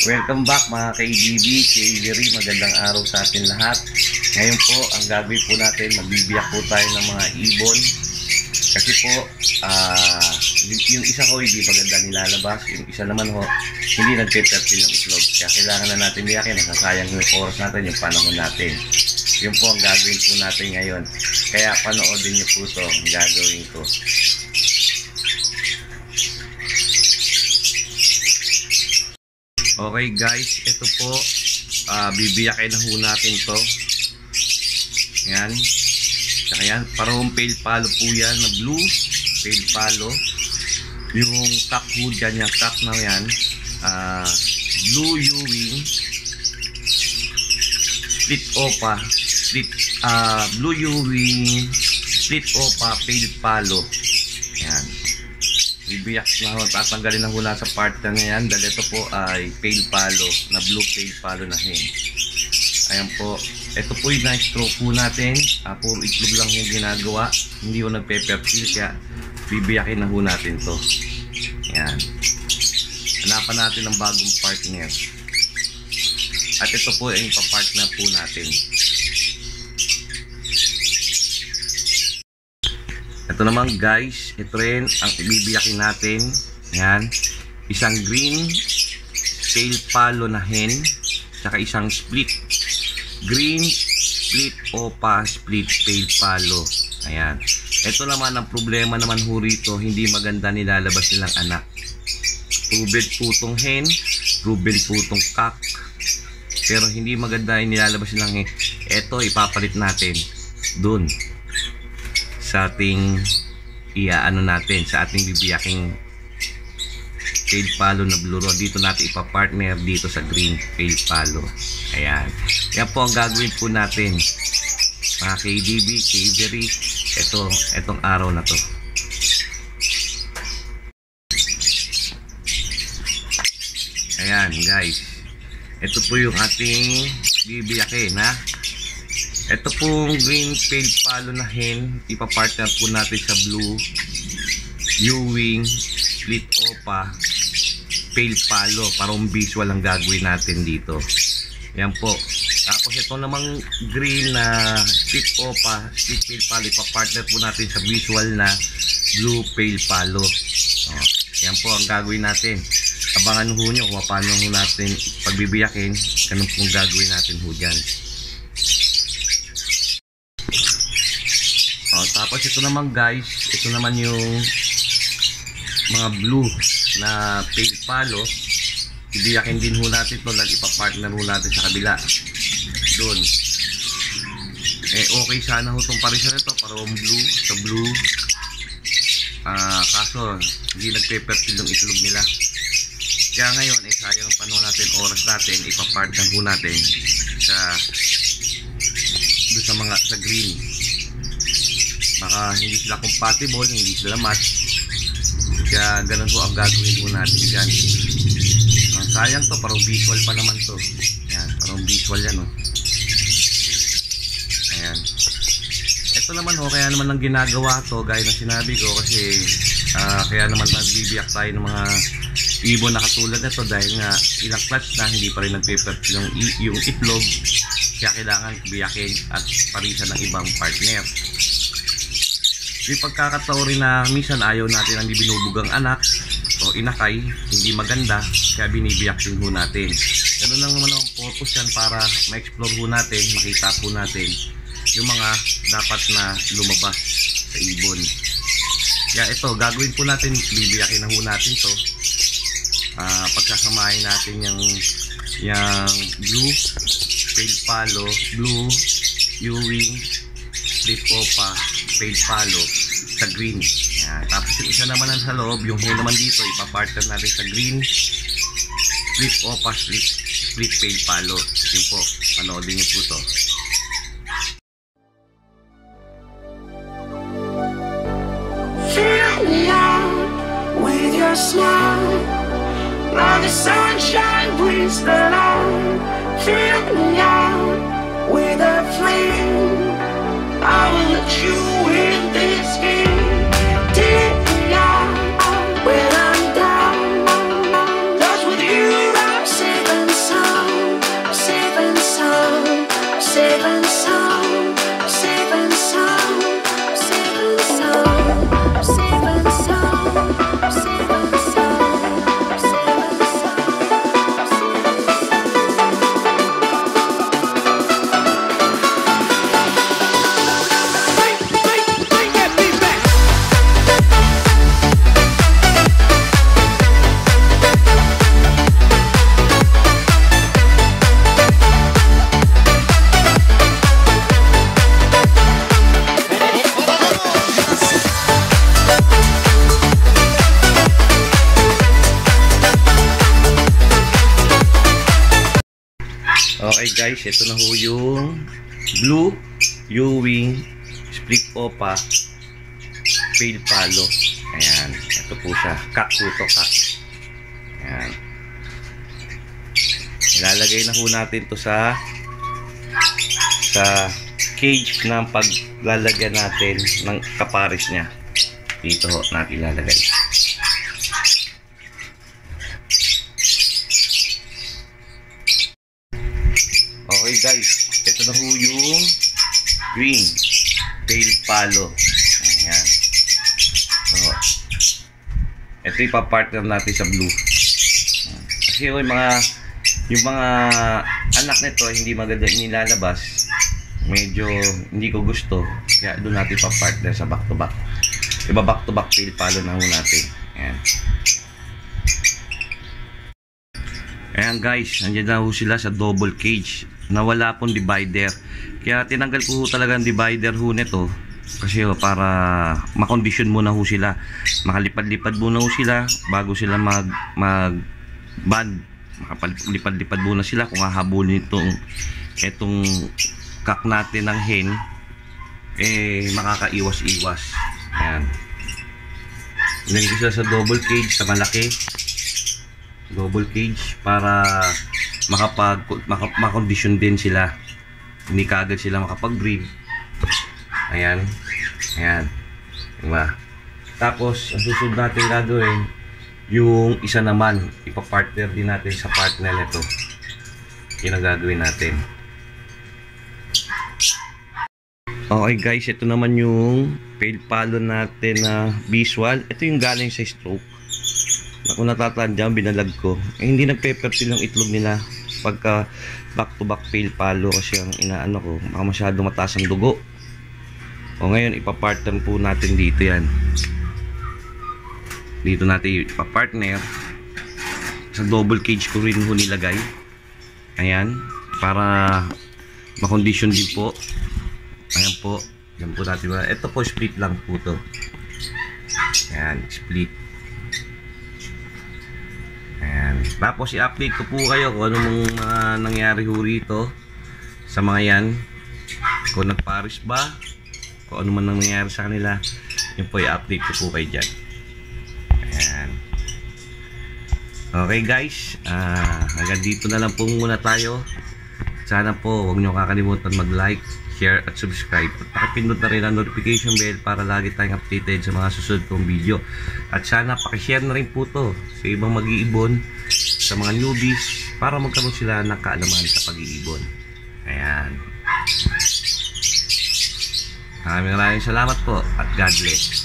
Welcome back mga ka-EDB, K-Very, magandang araw sa atin lahat. Ngayon po, ang gagawin po natin, magbibiyak po tayo ng mga ibon. Kasi po, yung isa ko hindi maganda nilalabas, yung isa naman ho, hindi nagpe-fertile ng itlog. Kaya kailangan na natin biyakin, nasasayang yung oras natin, yung panahon natin. Yun po ang gagawin po natin ngayon. Kaya panoodin nyo po ito, ang gagawin ko. Okay guys, ito po, bibiyakin na ho natin to. Yan. Saka yan, parang pale palo po yan na blue, pale palo. Yung cock ho dyan, yung cock na yan, blue Ewing, split opa, blue Ewing, split opa, pale palo. Yan. Bibiyak na ho, tatanggalin na hula sa part na yan dahil ito po ay pale palo, na blue pale palo na hen. Ayan po, ito po yung na-stroke po natin, puro itlog lang yung ginagawa, hindi ko nagpe-fertile, kaya bibiyakin na ho natin to. Ayan, hanapan natin ang bagong partner, at ito po yung pa-partner po natin. Ito naman guys, ito rin ang ibibiyakin natin. Yan, isang green pale palo na hen, saka isang split green split opa split pale palo. Ayan, ito naman ang problema naman ho rito, hindi maganda nilalabas nilang anak. Proven po itong hen, proven po itong cock, pero hindi maganda yung nilalabas nilang hen. Ito ipapalit natin dun sa ating natin sa ating bibiyaking pale palo na blue rod. Dito natin ipa-partner dito sa green pale palo. Ayan, yan po ang gagawin po natin mga KDB, K-Very, etong araw na to. Ayan guys, ito po yung ating bibiyakin ha. Ito pong green pale palo na hen, ipapartner po natin sa blue Ewing split opa pale palo. Parang visual ang gagawin natin dito. Yan po. Tapos ito namang green na split opa split pale palo, ipapartner po natin sa visual na blue pale palo. Yan po ang gagawin natin. Abangan ho nyo kung paano ho natin pagbibiyakin. Ganun pong gagawin natin ho dyan. Tapos ito naman guys, ito naman yung mga blue na pale palo. Ibiyakin din ho natin ito, ipapartner ho natin sa kabila doon. Okay sana ho itong parisa nito, parang blue sa blue, kaso hindi nagpe-fertile yung itlog nila. Kaya ngayon sayang ang panahon natin, oras natin, ipapartner ho natin sa green. Baka hindi sila compatible, hindi sila match. Kaya ganun po ang gagawin po natin dyan. Sayang to, parang visual pa naman to. Ayan, parang visual yan Ayan. Ito naman kaya naman ang ginagawa to, gaya na sinabi ko, kasi kaya naman nagbibiyak tayo ng mga ibon na katulad nito dahil nga ilang clutch na hindi pa rin nagpe-fertile yung itlog. Kaya kailangan biyakin at parisan ng ibang partner. May pagkakataon rin na minsan ayaw natin ang binubugang anak o inakay, hindi maganda, kaya binibiyak din ho natin. Ganun lang naman ang purpose yan, para ma-explore ho natin, makita po natin yung mga dapat na lumabas sa ibon. Kaya ito, gagawin po natin, bibiyakin na ho natin to. Pagkasamahin natin yung blue pale palo, blue Ewing split opa pale palo sa green. Yan. Tapos yung isa naman sa loob, yung hen naman dito, ipapartner natin sa green split opa split pale palo. Yun po, panoodin nyo po to. Fill me out with your smile, now the sunshine brings the light. Fill me out with a flame, I will let you in this game. Take me out when I'm down. Just with you I'm singing. Okay guys, ito na ho yung Blue Ewing Split Opa Pale Palo. Ayan, ito po siya. Cut po ito, cut. Ayan. Ilalagay na ho natin to sa cage ng paglalagyan natin ng kapares niya. Dito ho natin ilalagay. Okay guys, ito na ho yung green Pale Palo. Ayan. So, ito ipapartner natin sa blue. Kasi yung mga anak nito hindi maganda nilalabas. Medyo hindi ko gusto. Kaya doon natin ipapartner sa back to back. Iba back to back Pale Palo na ho natin. Ayan. Ayan guys, nandiyan na ho sila sa double cage. Nawala pong divider. Kaya tinanggal ko ho talaga ang divider ho nito. Kasi para makondisyon muna ho sila. Makalipad-lipad muna ho sila bago sila mag-band. Makalipad-lipad muna sila kung hahabulin itong kak natin ng hen. Makakaiwas-iwas. Ayan. Nilagay ko sila sa double cage, sa malaki. Double cage para makondisyon din sila. Hindi kaagad sila makapag-breed. Ayan. Ayan. Diba? Tapos, ang susunod natin gagawin, yung isa naman, ipapartner din natin sa partner nito. Yun ang gagawin natin. Okay guys, ito naman yung Pale Palo natin na visual. Ito yung galing sa stroke. Kung natatandaan, binalag ko. Hindi nagpe-fertile yung itlog nila pagka back to back Pale Palo kasi ang inaano ko, baka masyado mataas ang dugo. O ngayon, ipapartner po natin dito yan. Dito natin ipapartner. Sa double cage ko rin ho nilagay. Ayan. Para makondisyon din po. Ayan po. Ayan po natin. Ito po, split lang po to. Ayan, split. Ayan. Tapos i-update ko po kayo kung anong nangyari ho rito sa mga yan. Kung nagparis ba, kung ano man nangyari sa kanila, yun po i-update ko po kayo dyan. Ayan. Okay guys, hanggang dito na lang po muna tayo. Sana po huwag nyo kakalimutan mag-like, share at subscribe. At pakipindot na rin ang notification bell para lagi tayong updated sa mga susunod kong video. At sana pakishare na rin po to sa ibang mag-iibon, sa mga newbies, para magkaroon sila ng kaalaman sa pag-iibon. Ayan. Maraming salamat po at God bless.